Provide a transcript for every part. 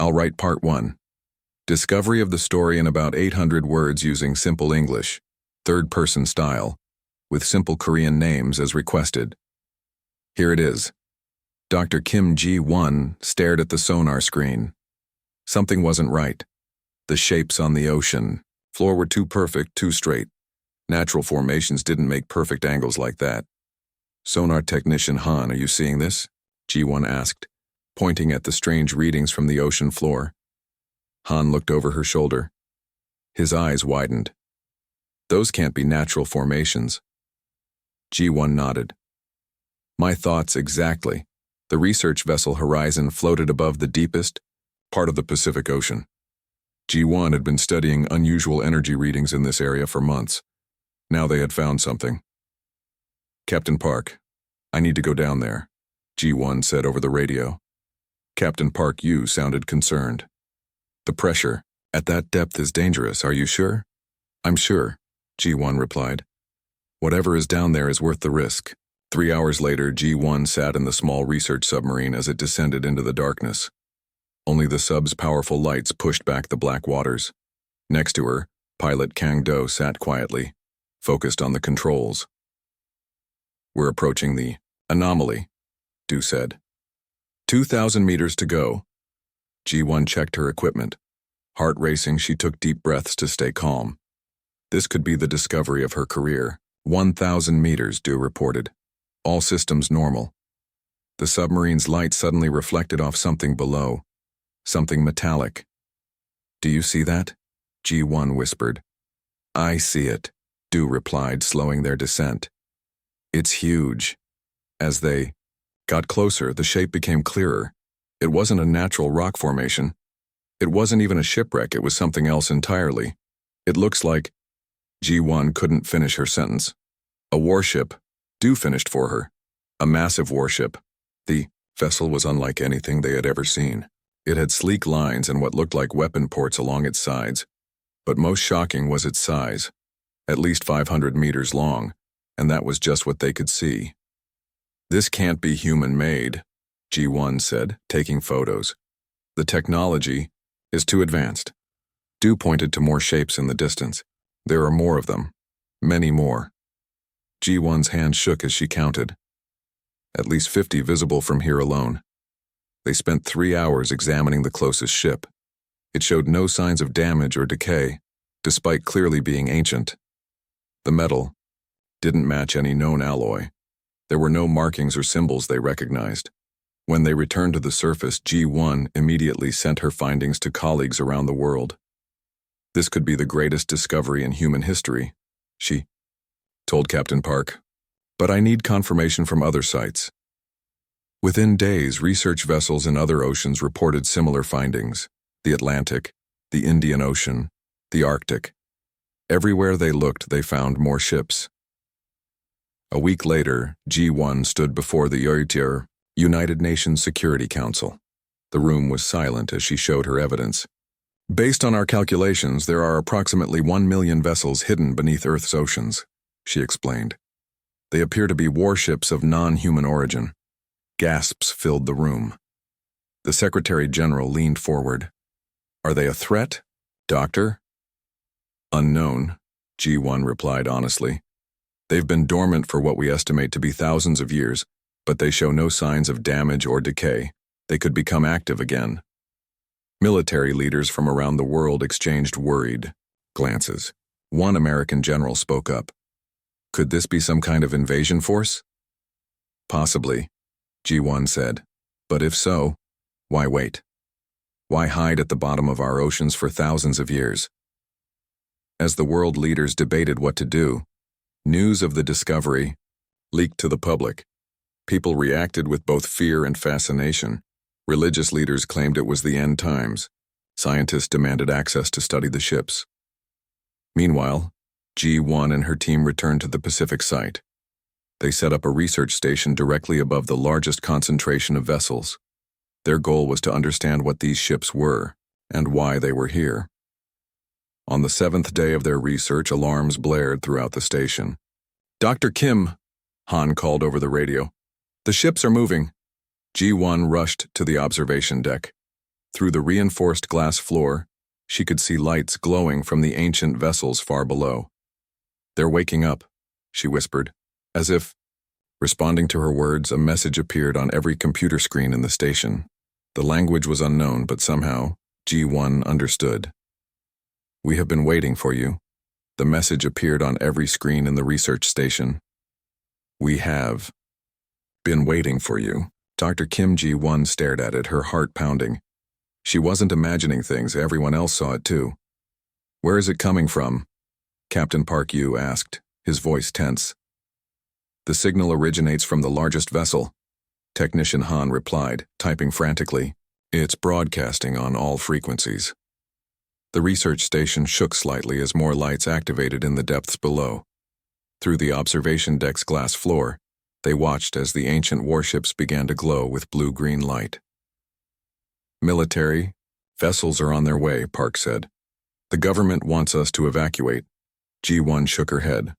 I'll write part 1. Discovery of the story in about 800 words using simple English, third-person style, with simple Korean names as requested. Here it is. Dr. Kim Ji-won stared at the sonar screen. Something wasn't right. The shapes on the ocean floor were too perfect, too straight. Natural formations didn't make perfect angles like that. Sonar technician Han, are you seeing this? Ji-won asked, pointing at the strange readings from the ocean floor. Han looked over her shoulder. His eyes widened. Those can't be natural formations. Ji-won nodded. My thoughts exactly. The research vessel Horizon floated above the deepest part of the Pacific Ocean. Ji-won had been studying unusual energy readings in this area for months. Now they had found something. Captain Park, I need to go down there, Ji-won said over the radio. Captain Park Yu sounded concerned. The pressure at that depth is dangerous, are you sure? I'm sure, Ji-won replied. Whatever is down there is worth the risk. 3 hours later, Ji-won sat in the small research submarine as it descended into the darkness. Only the sub's powerful lights pushed back the black waters. Next to her, pilot Kang Do sat quietly, focused on the controls. We're approaching the anomaly, Do said. 2,000 meters to go. Ji-won checked her equipment. Heart racing, she took deep breaths to stay calm. This could be the discovery of her career. 1,000 meters, Do reported. All systems normal. The submarine's light suddenly reflected off something below. Something metallic. Do you see that? Ji-won whispered. I see it, Do replied, slowing their descent. It's huge. As they got closer, the shape became clearer. It wasn't a natural rock formation. It wasn't even a shipwreck, it was something else entirely. It looks like... Ji-won couldn't finish her sentence. A warship. Do finished for her. A massive warship. The vessel was unlike anything they had ever seen. It had sleek lines and what looked like weapon ports along its sides. But most shocking was its size. At least 500 meters long, and that was just what they could see. This can't be human-made, Ji-won said, taking photos. The technology is too advanced. Do pointed to more shapes in the distance. There are more of them. Many more. Ji-won's hand shook as she counted. At least 50 visible from here alone. They spent 3 hours examining the closest ship. It showed no signs of damage or decay, despite clearly being ancient. The metal didn't match any known alloy. There were no markings or symbols they recognized. When they returned to the surface, Ji-won immediately sent her findings to colleagues around the world. This could be the greatest discovery in human history, she told Captain Park. But I need confirmation from other sites. Within days, research vessels in other oceans reported similar findings. The Atlantic, the Indian Ocean, the Arctic. Everywhere they looked, they found more ships. A week later, Ji-won stood before the UNTR, United Nations Security Council. The room was silent as she showed her evidence. Based on our calculations, there are approximately 1 million vessels hidden beneath Earth's oceans, she explained. They appear to be warships of non-human origin. Gasps filled the room. The Secretary General leaned forward. Are they a threat, Doctor? Unknown, Ji-won replied honestly. They've been dormant for what we estimate to be thousands of years, but they show no signs of damage or decay. They could become active again. Military leaders from around the world exchanged worried glances. One American general spoke up. Could this be some kind of invasion force? Possibly, Ji-won said. But if so, why wait? Why hide at the bottom of our oceans for thousands of years? As the world leaders debated what to do, news of the discovery leaked to the public. People reacted with both fear and fascination. Religious leaders claimed it was the end times. Scientists demanded access to study the ships. Meanwhile, Ji-won and her team returned to the Pacific site. They set up a research station directly above the largest concentration of vessels. Their goal was to understand what these ships were and why they were here. On the 7th day of their research, alarms blared throughout the station. Dr. Kim, Han called over the radio. The ships are moving. Ji-won rushed to the observation deck. Through the reinforced glass floor, she could see lights glowing from the ancient vessels far below. "They're waking up," she whispered, as if, responding to her words, a message appeared on every computer screen in the station. The language was unknown, but somehow, G1 understood. "We have been waiting for you." The message appeared on every screen in the research station. "We have been waiting for you." Dr. Kim G1 stared at it, her heart pounding. She wasn't imagining things, everyone else saw it too. "Where is it coming from?" Captain Park Yu asked, his voice tense. "The signal originates from the largest vessel," Technician Han replied, typing frantically. "It's broadcasting on all frequencies." The research station shook slightly as more lights activated in the depths below. Through the observation deck's glass floor, they watched as the ancient warships began to glow with blue-green light. "Military vessels are on their way," Park said. "The government wants us to evacuate." G1 shook her head.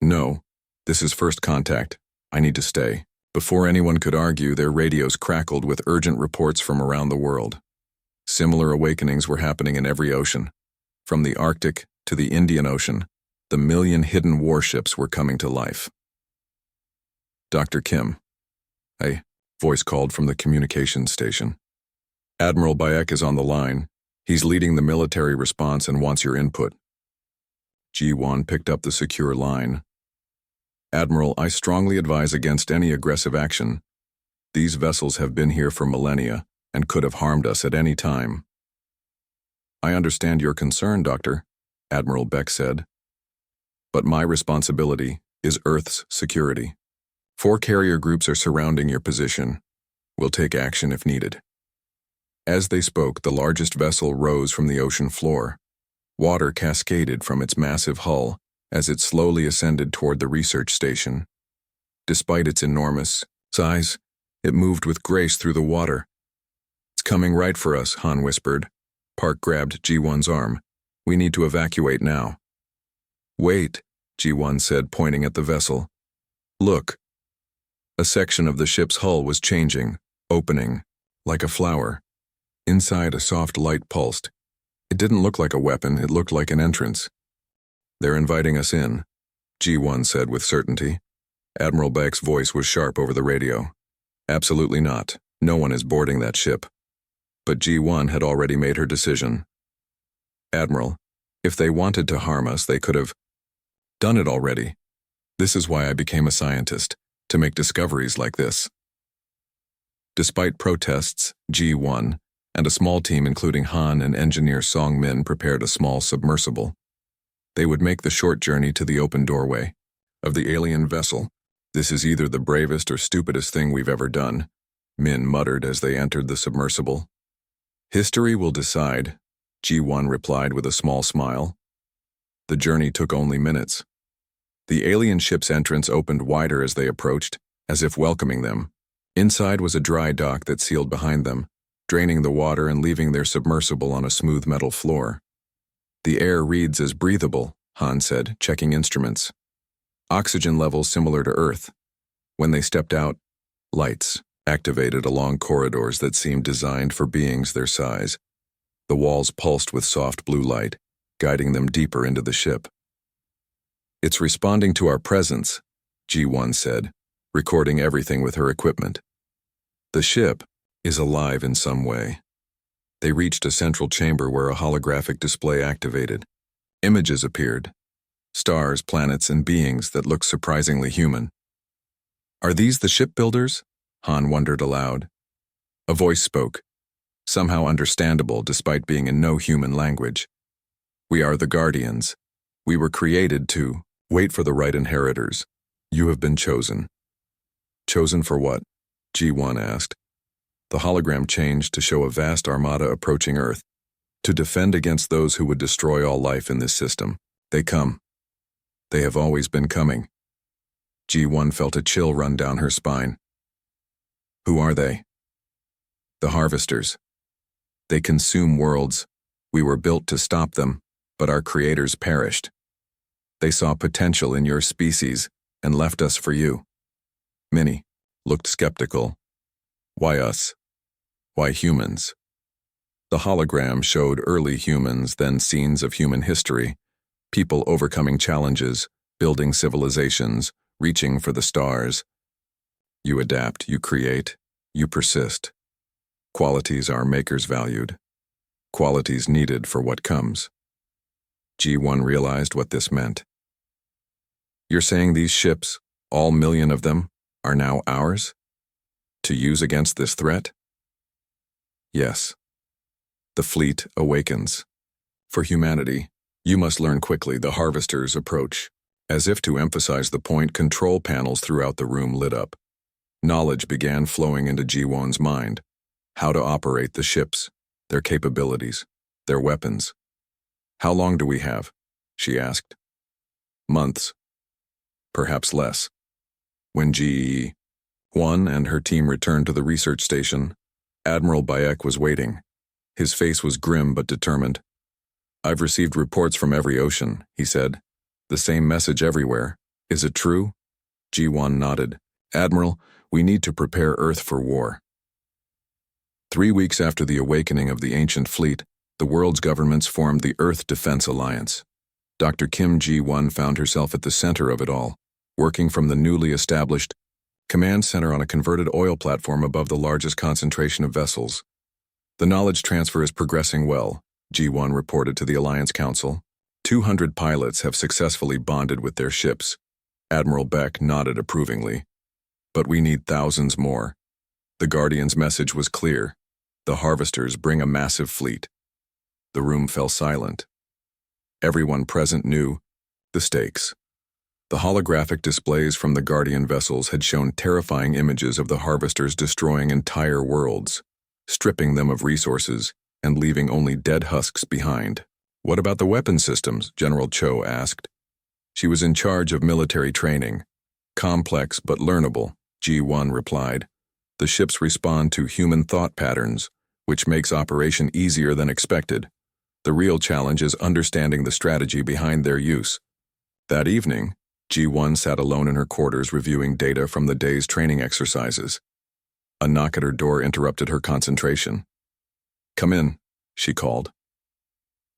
"No, this is first contact. I need to stay." Before anyone could argue, their radios crackled with urgent reports from around the world. Similar awakenings were happening in every ocean. From the Arctic to the Indian Ocean, the million hidden warships were coming to life. "Dr. Kim." A voice called from the communications station. "Admiral Bayek is on the line. He's leading the military response and wants your input." G1 picked up the secure line. "Admiral, I strongly advise against any aggressive action. These vessels have been here for millennia and could have harmed us at any time." "I understand your concern, Doctor," Admiral Beck said. "But my responsibility is Earth's security. 4 carrier groups are surrounding your position. We'll take action if needed." As they spoke, the largest vessel rose from the ocean floor. Water cascaded from its massive hull as it slowly ascended toward the research station. Despite its enormous size, it moved with grace through the water. "It's coming right for us," Han whispered. Park grabbed G1's arm. "We need to evacuate now." "Wait," G1 said, pointing at the vessel. "Look." A section of the ship's hull was changing, opening, like a flower. Inside, a soft light pulsed. It didn't look like a weapon, it looked like an entrance. "They're inviting us in," G1 said with certainty. Admiral Beck's voice was sharp over the radio. "Absolutely not. No one is boarding that ship." But G1 had already made her decision. "Admiral, if they wanted to harm us, they could have done it already. This is why I became a scientist, to make discoveries like this." Despite protests, G1 and a small team including Han and engineer Song Min prepared a small submersible. They would make the short journey to the open doorway of the alien vessel. "This is either the bravest or stupidest thing we've ever done," Min muttered as they entered the submersible. "History will decide," G1 replied with a small smile. The journey took only minutes. The alien ship's entrance opened wider as they approached, as if welcoming them. Inside was a dry dock that sealed behind them, draining the water and leaving their submersible on a smooth metal floor. "The air reads as breathable," Han said, checking instruments. "Oxygen levels similar to Earth." When they stepped out, lights activated along corridors that seemed designed for beings their size. The walls pulsed with soft blue light, guiding them deeper into the ship. "It's responding to our presence," G1 said, recording everything with her equipment. "The ship is alive in some way." They reached a central chamber where a holographic display activated. Images appeared. Stars, planets, and beings that looked surprisingly human. "Are these the shipbuilders?" Han wondered aloud. A voice spoke, somehow understandable despite being in no human language. "We are the Guardians. We were created to wait for the right inheritors. You have been chosen." "Chosen for what?" G1 asked. The hologram changed to show a vast armada approaching Earth, to defend against those who would destroy all life in this system. "They come. They have always been coming." G1 felt a chill run down her spine. "Who are they?" "The harvesters. They consume worlds. We were built to stop them, but our creators perished. They saw potential in your species and left us for you." Minnie looked skeptical. "Why us? Why humans?" The hologram showed early humans, then scenes of human history, people overcoming challenges, building civilizations, reaching for the stars. You adapt, you create, you persist. Qualities our makers valued. Qualities needed for what comes. G1 realized what this meant. You're saying these ships, all million of them, are now ours? To use against this threat? Yes. The fleet awakens. For humanity, you must learn quickly the harvester's approach. As if to emphasize the point, control panels throughout the room lit up. Knowledge began flowing into G1's mind. How to operate the ships, their capabilities, their weapons. How long do we have? She asked. Months. Perhaps less. When G1 and her team returned to the research station, Admiral Bayek was waiting. His face was grim but determined. I've received reports from every ocean, he said. The same message everywhere. Is it true? G1 nodded. Admiral, we need to prepare Earth for war. 3 weeks after the awakening of the ancient fleet, the world's governments formed the Earth Defense Alliance. Dr. Kim G1 found herself at the center of it all, working from the newly established command center on a converted oil platform above the largest concentration of vessels. The knowledge transfer is progressing well, G1 reported to the Alliance Council. 200 pilots have successfully bonded with their ships. Admiral Beck nodded approvingly. But we need thousands more. The Guardian's message was clear. The harvesters bring a massive fleet. The room fell silent. Everyone present knew the stakes. The holographic displays from the Guardian vessels had shown terrifying images of the harvesters destroying entire worlds, stripping them of resources, and leaving only dead husks behind. What about the weapon systems? General Cho asked. She was in charge of military training. Complex but learnable, G1 replied. The ships respond to human thought patterns, which makes operation easier than expected. The real challenge is understanding the strategy behind their use. That evening, G1 sat alone in her quarters reviewing data from the day's training exercises. A knock at her door interrupted her concentration. Come in, she called.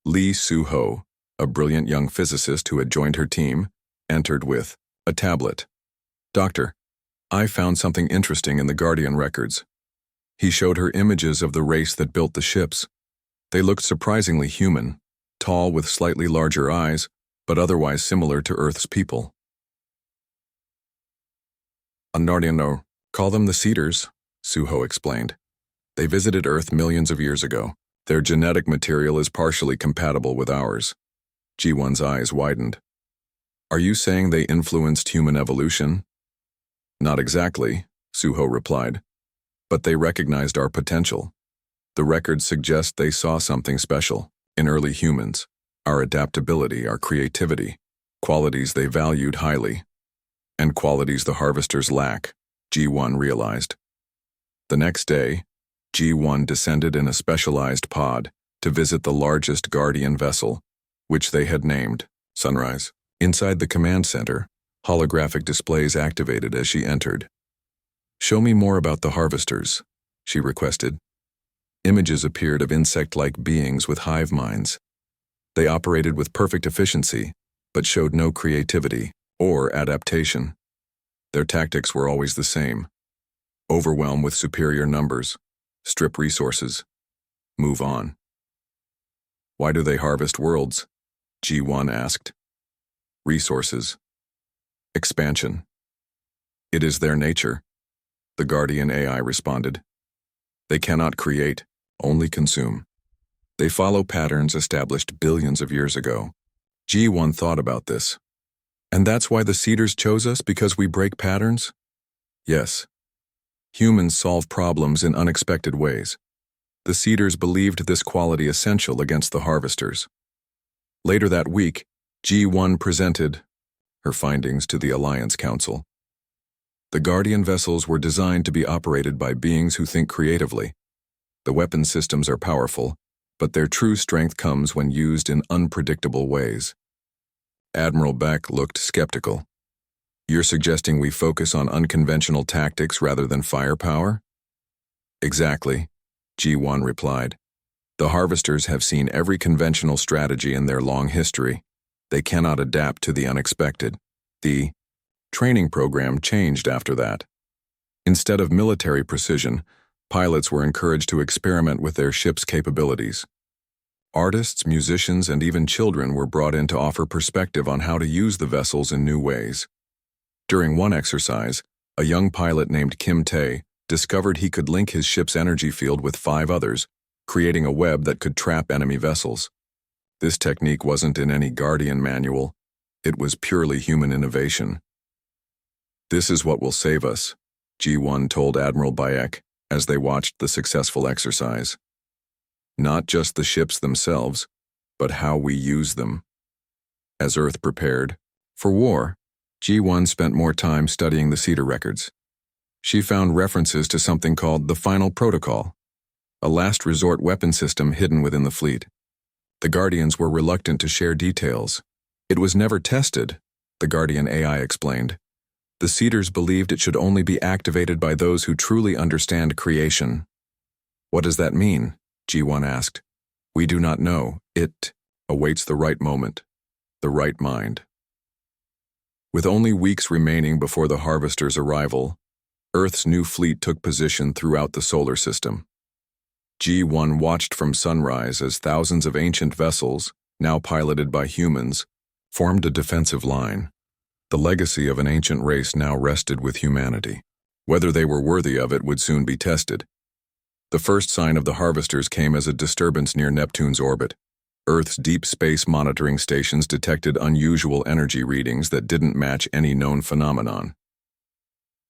Lee Soo-ho, a brilliant young physicist who had joined her team, entered with a tablet. Doctor, I found something interesting in the Guardian records. He showed her images of the race that built the ships. They looked surprisingly human, tall with slightly larger eyes, but otherwise similar to Earth's people. Nardiano, call them the Cedars, Soo-ho explained. They visited Earth millions of years ago. Their genetic material is partially compatible with ours. G1's eyes widened. Are you saying they influenced human evolution? Not exactly, Soo-ho replied. But they recognized our potential. The records suggest they saw something special in early humans, our adaptability, our creativity, qualities they valued highly, and qualities the harvesters lack, G1 realized. The next day, G1 descended in a specialized pod to visit the largest Guardian vessel, which they had named Sunrise. Inside the command center, holographic displays activated as she entered. Show me more about the harvesters, she requested. Images appeared of insect-like beings with hive minds. They operated with perfect efficiency, but showed no creativity or adaptation. Their tactics were always the same. Overwhelm with superior numbers, strip resources, move on. Why do they harvest worlds? G1 asked. Resources. Expansion. It is their nature, the Guardian AI responded. They cannot create, only consume. They follow patterns established billions of years ago. G1 thought about this. And that's why the Cedars chose us, because we break patterns? Yes. Humans solve problems in unexpected ways. The Cedars believed this quality essential against the harvesters. Later that week, G1 presented her findings to the Alliance Council. The Guardian vessels were designed to be operated by beings who think creatively. The weapon systems are powerful, but their true strength comes when used in unpredictable ways. Admiral Beck looked skeptical. You're suggesting we focus on unconventional tactics rather than firepower? Exactly, G1 replied. The harvesters have seen every conventional strategy in their long history. They cannot adapt to the unexpected. The training program changed after that. Instead of military precision, pilots were encouraged to experiment with their ship's capabilities. Artists, musicians, and even children were brought in to offer perspective on how to use the vessels in new ways. During one exercise, a young pilot named Kim Tae discovered he could link his ship's energy field with 5 others, creating a web that could trap enemy vessels. This technique wasn't in any Guardian manual. It was purely human innovation. "This is what will save us," G1 told Admiral Bayek as they watched the successful exercise. "Not just the ships themselves, but how we use them." As Earth prepared for war, G1 spent more time studying the Cedar records. She found references to something called the Final Protocol, a last resort weapon system hidden within the fleet. The Guardians were reluctant to share details. It was never tested, the Guardian AI explained. The Cedars believed it should only be activated by those who truly understand creation. "What does that mean?" G1 asked. "We do not know. It awaits the right moment, the right mind." With only weeks remaining before the Harvester's arrival, Earth's new fleet took position throughout the solar system. G1 watched from sunrise as thousands of ancient vessels, now piloted by humans, formed a defensive line. The legacy of an ancient race now rested with humanity. Whether they were worthy of it would soon be tested. The first sign of the Harvesters came as a disturbance near Neptune's orbit. Earth's deep space monitoring stations detected unusual energy readings that didn't match any known phenomenon.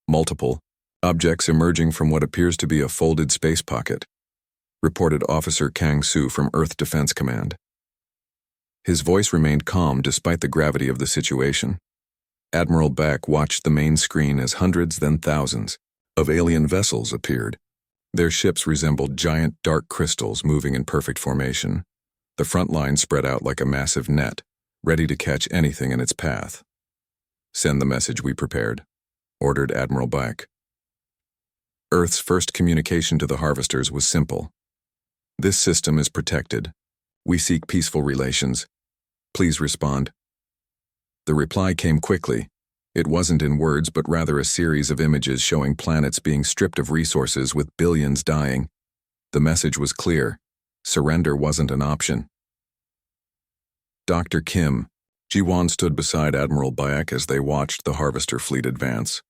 "Multiple objects emerging from what appears to be a folded space pocket," reported Officer Kang Soo from Earth Defense Command. His voice remained calm despite the gravity of the situation. Admiral Back watched the main screen as hundreds, then thousands, of alien vessels appeared. Their ships resembled giant dark crystals moving in perfect formation. The front line spread out like a massive net, ready to catch anything in its path. "Send the message we prepared," ordered Admiral Back. Earth's first communication to the Harvesters was simple. "This system is protected. We seek peaceful relations. Please respond." The reply came quickly. It wasn't in words, but rather a series of images showing planets being stripped of resources with billions dying. The message was clear. Surrender wasn't an option. Dr. Kim, Ji-won stood beside Admiral Bayek as they watched the Harvester fleet advance.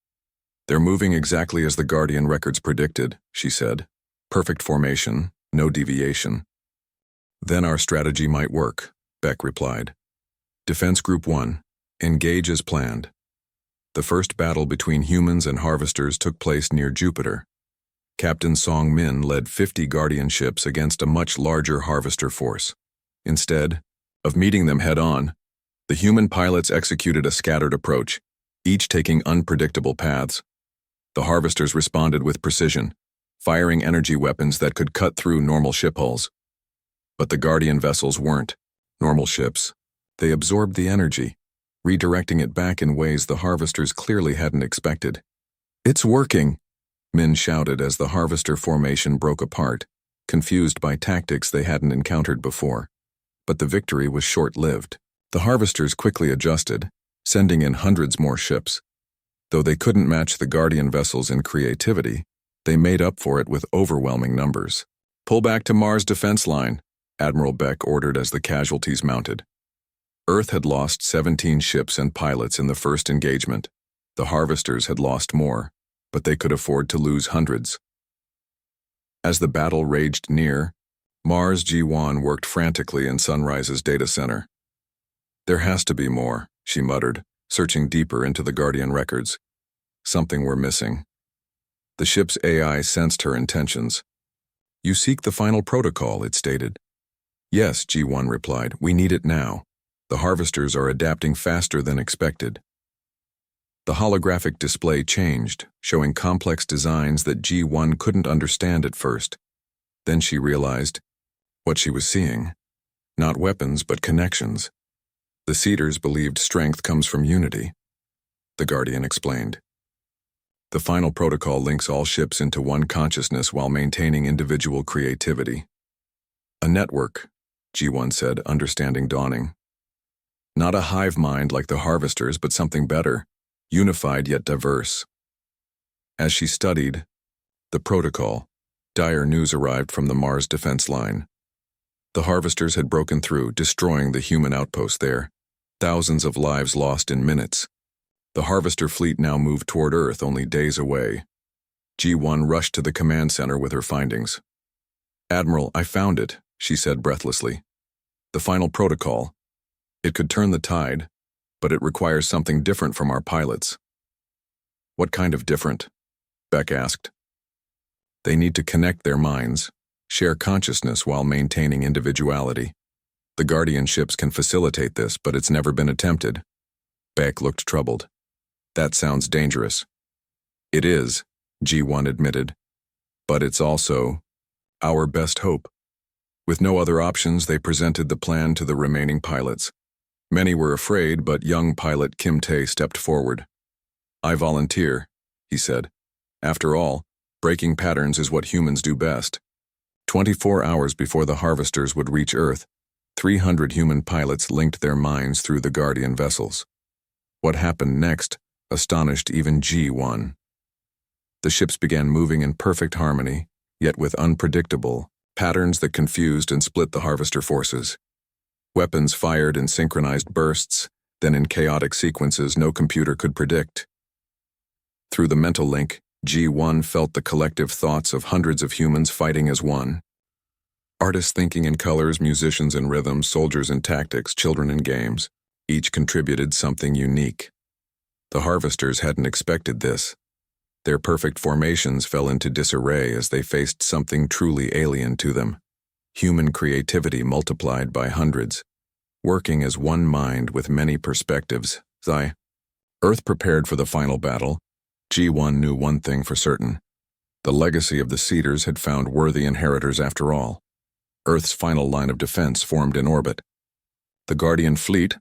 "They're moving exactly as the Guardian records predicted," she said. "Perfect formation, no deviation." "Then our strategy might work," Beck replied. "Defense Group 1, engage as planned." The first battle between humans and Harvesters took place near Jupiter. Captain Song Min led 50 Guardian ships against a much larger Harvester force. Instead of meeting them head-on, the human pilots executed a scattered approach, each taking unpredictable paths. The Harvesters responded with precision, firing energy weapons that could cut through normal ship hulls. But the Guardian vessels weren't normal ships. They absorbed the energy, redirecting it back in ways the Harvesters clearly hadn't expected. "It's working," Min shouted as the Harvester formation broke apart, confused by tactics they hadn't encountered before. But the victory was short-lived. The Harvesters quickly adjusted, sending in hundreds more ships. Though they couldn't match the Guardian vessels in creativity, they made up for it with overwhelming numbers. "Pull back to Mars' defense line," Admiral Beck ordered as the casualties mounted. Earth had lost 17 ships and pilots in the first engagement. The Harvesters had lost more, but they could afford to lose hundreds. As the battle raged near, Mars Ji-won worked frantically in Sunrise's data center. "There has to be more," she muttered, searching deeper into the Guardian records. "Something we're missing." The ship's AI sensed her intentions. "You seek the final protocol," it stated. "Yes," G1 replied, "we need it now. The Harvesters are adapting faster than expected." The holographic display changed, showing complex designs that G1 couldn't understand at first. Then she realized what she was seeing. Not weapons, but connections. The Cedars believed strength comes from unity. The Guardian explained. The final protocol links all ships into one consciousness while maintaining individual creativity. A network, G1 said, understanding dawning. Not a hive mind like the harvesters, but something better, unified yet diverse. As she studied the protocol, dire news arrived from the Mars defense line. The harvesters had broken through, destroying the human outpost there. Thousands of lives lost in minutes. The harvester fleet now moved toward Earth, only days away. G1 rushed to the command center with her findings. "Admiral, I found it," she said breathlessly. "The final protocol. It could turn the tide, but it requires something different from our pilots." "What kind of different?" Beck asked. "They need to connect their minds, share consciousness while maintaining individuality. The Guardian ships can facilitate this, but it's never been attempted." Beck looked troubled. "That sounds dangerous." "It is," G1 admitted. "But it's also our best hope." With no other options, they presented the plan to the remaining pilots. Many were afraid, but young pilot Kim Tae stepped forward. "I volunteer," he said. "After all, breaking patterns is what humans do best." 24 hours before the harvesters would reach Earth, 300 human pilots linked their minds through the Guardian vessels. What happened next astonished even G1. The ships began moving in perfect harmony, yet with unpredictable patterns that confused and split the harvester forces. Weapons fired in synchronized bursts, then in chaotic sequences no computer could predict. Through the mental link, G1 felt the collective thoughts of hundreds of humans fighting as one. Artists thinking in colors, musicians in rhythms, soldiers in tactics, children in games. Each contributed something unique. The harvesters hadn't expected this. Their perfect formations fell into disarray as they faced something truly alien to them. Human creativity multiplied by hundreds, working as one mind with many perspectives. Earth prepared for the final battle. G1 knew one thing for certain. The legacy of the Cedars had found worthy inheritors after all. Earth's final line of defense formed in orbit. The Guardian fleet,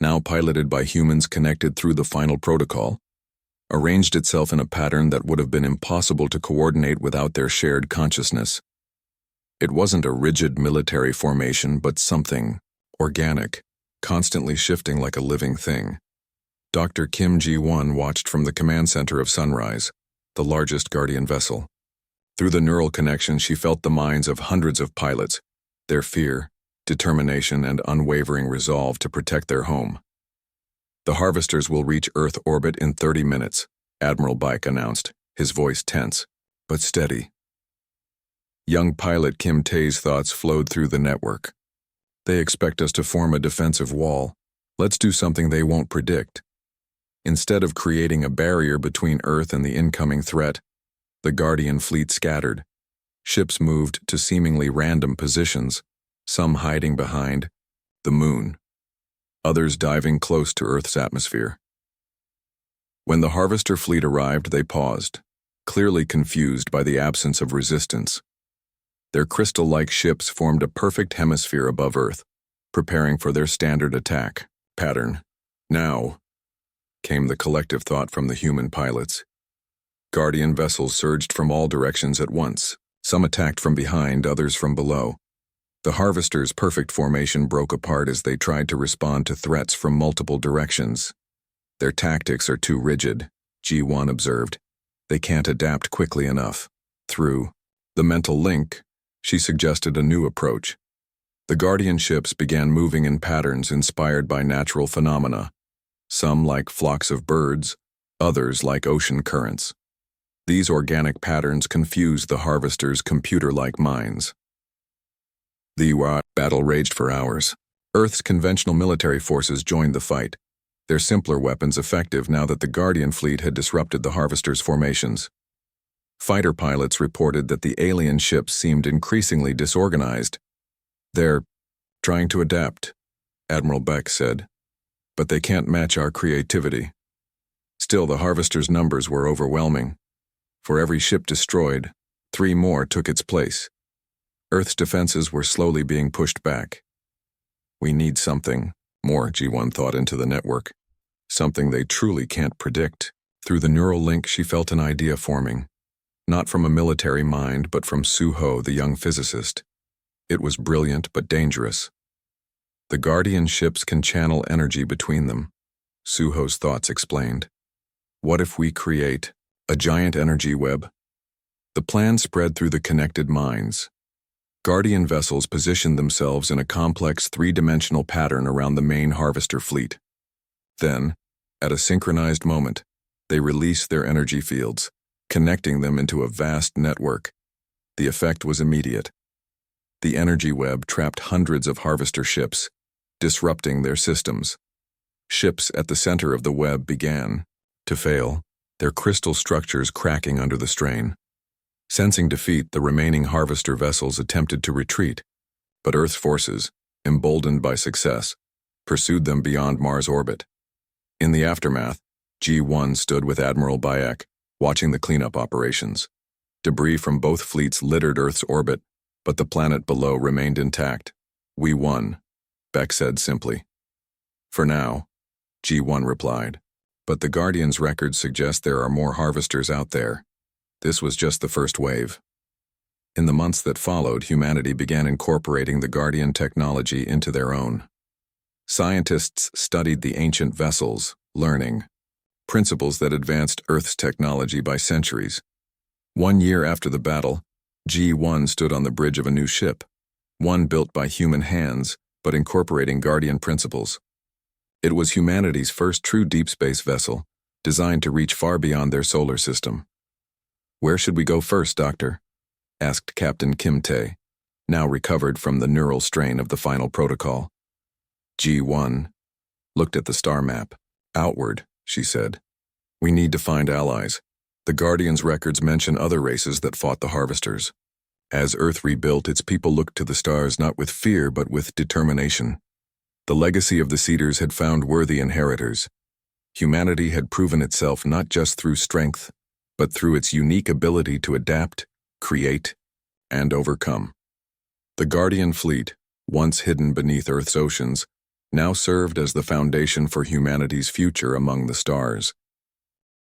now piloted by humans connected through the final protocol, arranged itself in a pattern that would have been impossible to coordinate without their shared consciousness. It wasn't a rigid military formation, but something organic, constantly shifting like a living thing. Dr. Kim Ji-won watched from the command center of Sunrise, the largest Guardian vessel. Through the neural connection, she felt the minds of hundreds of pilots, their fear, determination, and unwavering resolve to protect their home. "The harvesters will reach Earth orbit in 30 minutes, Admiral Baek announced, his voice tense, but steady. Young pilot Kim Tae's thoughts flowed through the network. "They expect us to form a defensive wall. Let's do something they won't predict." Instead of creating a barrier between Earth and the incoming threat, the Guardian fleet scattered. Ships moved to seemingly random positions, some hiding behind the moon, others diving close to Earth's atmosphere. When the harvester fleet arrived, they paused, clearly confused by the absence of resistance. Their crystal-like ships formed a perfect hemisphere above Earth, preparing for their standard attack pattern. "Now," came the collective thought from the human pilots. Guardian vessels surged from all directions at once. Some attacked from behind, others from below. The harvesters' perfect formation broke apart as they tried to respond to threats from multiple directions. "Their tactics are too rigid," G1 observed. "They can't adapt quickly enough." Through the mental link, she suggested a new approach. The Guardian ships began moving in patterns inspired by natural phenomena, some like flocks of birds, others like ocean currents. These organic patterns confused the harvesters' computer-like minds. The battle raged for hours. Earth's conventional military forces joined the fight, their simpler weapons effective now that the Guardian fleet had disrupted the harvesters' formations. Fighter pilots reported that the alien ships seemed increasingly disorganized. "They're trying to adapt," Admiral Beck said, "but they can't match our creativity." Still, the harvesters' numbers were overwhelming. For every ship destroyed, 3 more took its place. Earth's defenses were slowly being pushed back. "We need something more," G1 thought into the network. Something they truly can't predict. Through the neural link, she felt an idea forming. Not from a military mind, but from Su-ho, the young physicist. It was brilliant but dangerous. The Guardian ships can channel energy between them, Suho's thoughts explained. What if we create a giant energy web? The plan spread through the connected minds. Guardian vessels positioned themselves in a complex three-dimensional pattern around the main harvester fleet. Then, at a synchronized moment, they released their energy fields, connecting them into a vast network. The effect was immediate. The energy web trapped hundreds of harvester ships, disrupting their systems. Ships at the center of the web began to fail, their crystal structures cracking under the strain. Sensing defeat, the remaining harvester vessels attempted to retreat, but Earth's forces, emboldened by success, pursued them beyond Mars' orbit. In the aftermath, G1 stood with Admiral Bayek, watching the cleanup operations. Debris from both fleets littered Earth's orbit, but the planet below remained intact. "We won," Beck said simply. "For now," G1 replied. "But the Guardian's records suggest there are more harvesters out there. This was just the first wave." In the months that followed, humanity began incorporating the Guardian technology into their own. Scientists studied the ancient vessels, learning principles that advanced Earth's technology by centuries. 1 year after the battle, G1 stood on the bridge of a new ship, one built by human hands, but incorporating Guardian principles. It was humanity's first true deep space vessel, designed to reach far beyond their solar system. "Where should we go first, Doctor?" asked Captain Kim Tae, now recovered from the neural strain of the final protocol. G1 looked at the star map. "Outward," she said. "We need to find allies. The Guardian's records mention other races that fought the harvesters. As Earth rebuilt, its people looked to the stars not with fear but with determination. The legacy of the Cedars had found worthy inheritors. Humanity had proven itself not just through strength, but through its unique ability to adapt, create, and overcome." The Guardian fleet, once hidden beneath Earth's oceans, now served as the foundation for humanity's future among the stars.